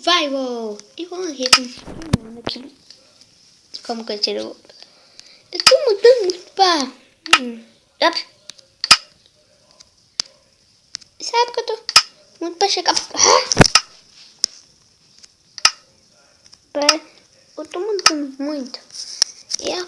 Survival! E vamos aqui com aqui. Como que eu tiro? Eu tô mudando pra... Sabe que eu tô muito pra chegar... Eu tô mudando muito. E a...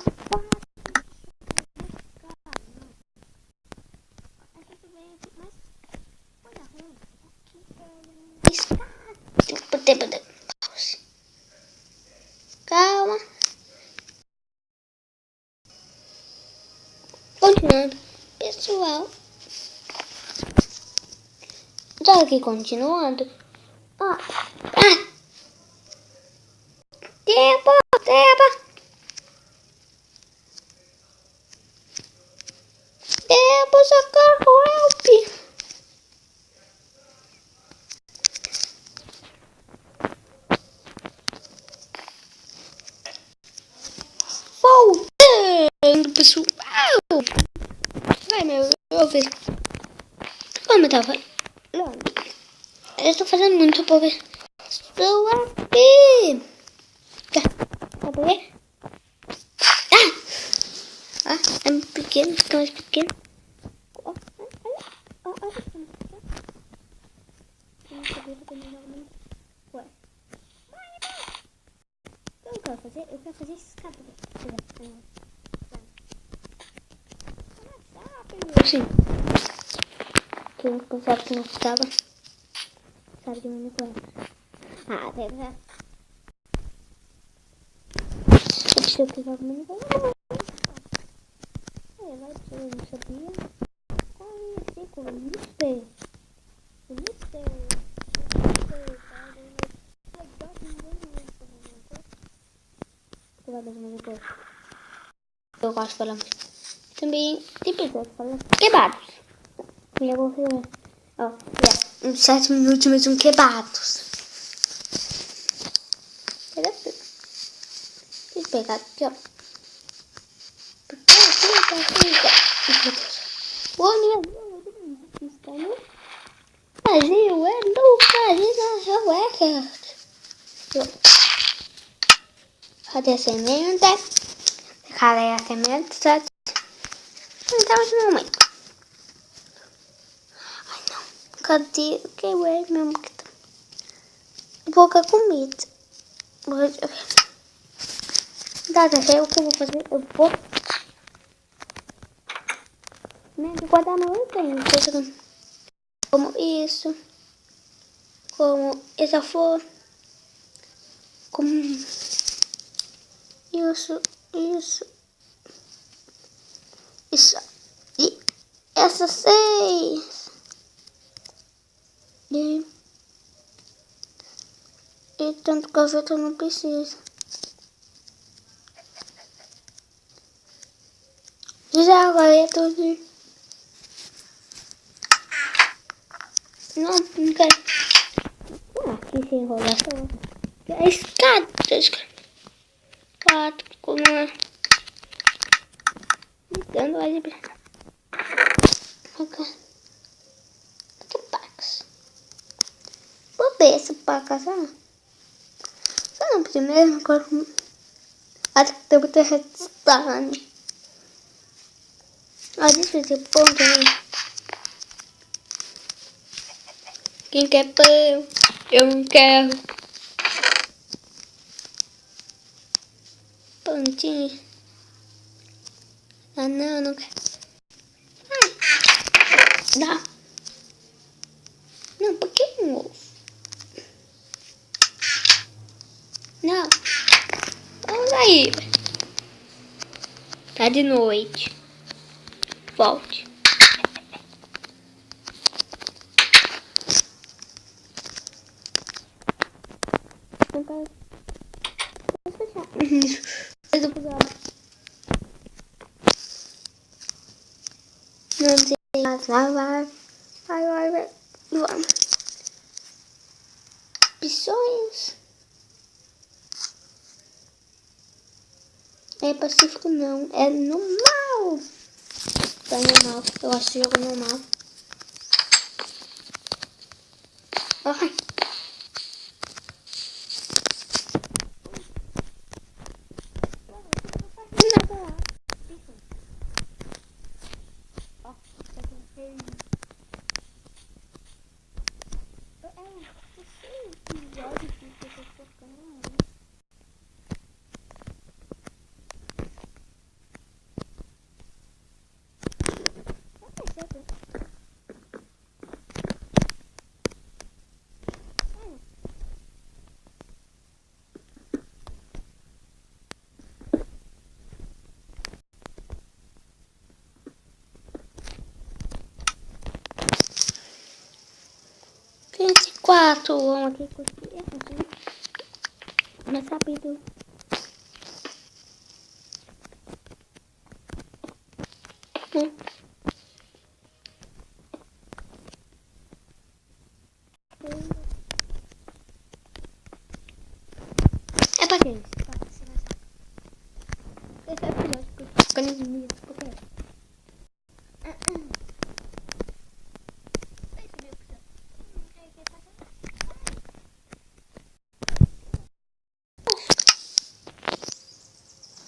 Calma. Continuando. Pessoal. Já aqui continuando. Tempo. Tempo, socorro, help. Voltando, pessoal. Vai, meu, eu vi. Como eu tava falando, eu tô fazendo muito pra ver. Estou aqui. Tá pra ver? É pequeno, fica mais pequeno. Ué. O que eu quero fazer? Eu quero fazer escada. Sim. Quem pensava que não ficava? Sabe de onde foi? Deve ser. Eu precisava que não ficava. Vai ser, eu não sabia. Conheci com o Mister. Eu gosto de falar também tem pessoas que falam quebrados. Eu vou fazer uns 7 minutos mesmo quebrados. Deixa eu pegar aqui, ó. O ônibus Brasil é do Brasil. Cadê a semente? Cadê a semente? Então, de momento. Ai, não. Cadê? O que é mesmo que tá? Pouca comida. Dá pra ver o que eu vou fazer? Eu vou... De guardar não eu tenho coisa como isso. Como essa flor. Como... Isso. E essa 6. E tanto gaveta eu não preciso. Já agora é tudo. Não quero. Aqui sem enrolação. É escada. 4 como é. Dando ali. Ok. Que pacas. Vou ver essa paca, sabe? Só não primeiro, agora. Acho que tem muita redstone. Deixa eu ver ponto aí. Quem quer pão? Eu não quero. Pontinho. Não quero. Dá. Não, por que um ovo? Não. Vamos aí. Tá de noite. Volte. Não quero. Vou fechar. Não sei. Vai. Vamos. Opções. É pacífico não. É normal. Tá normal. Eu gosto de jogo normal. Ai. 4. Vamos aqui construir assim. Mais rápido. É pra quem? Esse é o piloto que eu tô ficando de mim.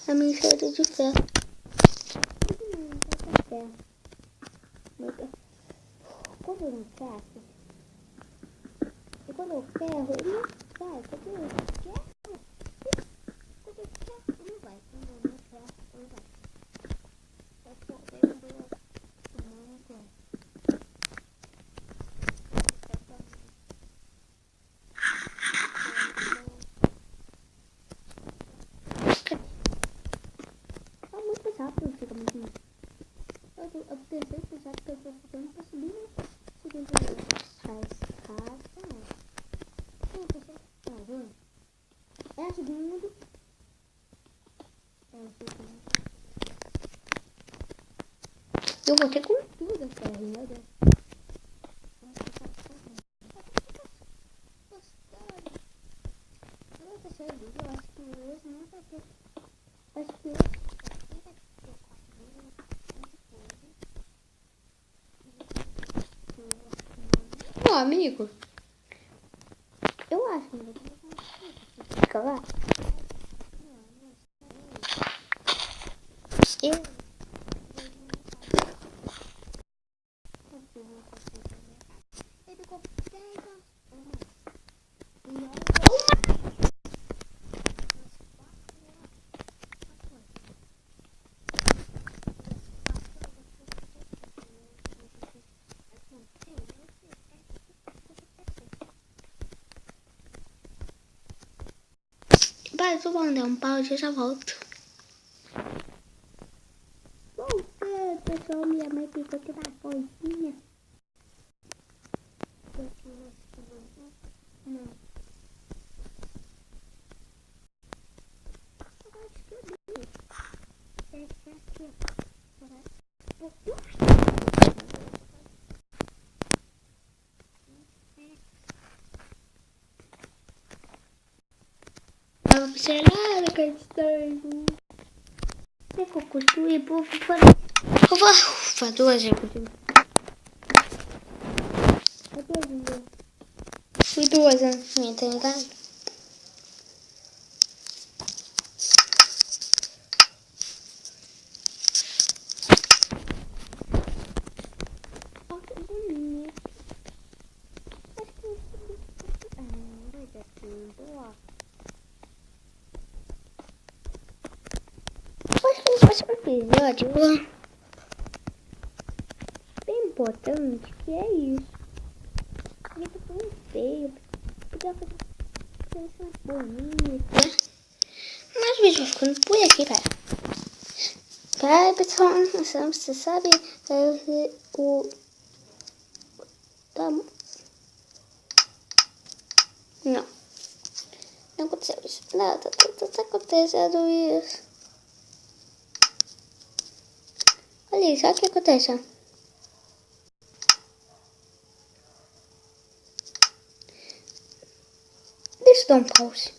A minha cheira de ferro. Quando eu não faço, e quando eu ferro, ele não vai. Quando eu quero, quando eu quero, não vai. Quando eu não quero, não vai. Tá muito rápido, fica muito mal. Eu pensei que já que eu tô fazendo pra subir, né? Segundo faz casa. Não, pessoal, tá vendo? É a segunda. É a segunda. Eu vou ter com tudo essa renda. Eu acho que hoje não vai ter. Acho que hoje meu amigo, eu acho que fica lá. Eu Pai, eu vou dar um pause, eu já volto. Voltei, pessoal, minha mãe ficou aqui na coisinha. Não. Tava observando que eu estou. Eu vou construir, vou fazer duas vezes. Fui duas, né? Tá ligado? Acho que no próximo episódio bem importante que é isso. Ele tá tão feio. Podia fazer coisa bonita. Mas o vídeo vai ficando por aqui, cara. Cara, pessoal, você sabe o... Tá... Não. Não aconteceu isso. Nada, tá acontecendo isso. Olha isso, olha o que acontece. Deixa eu dar um pause.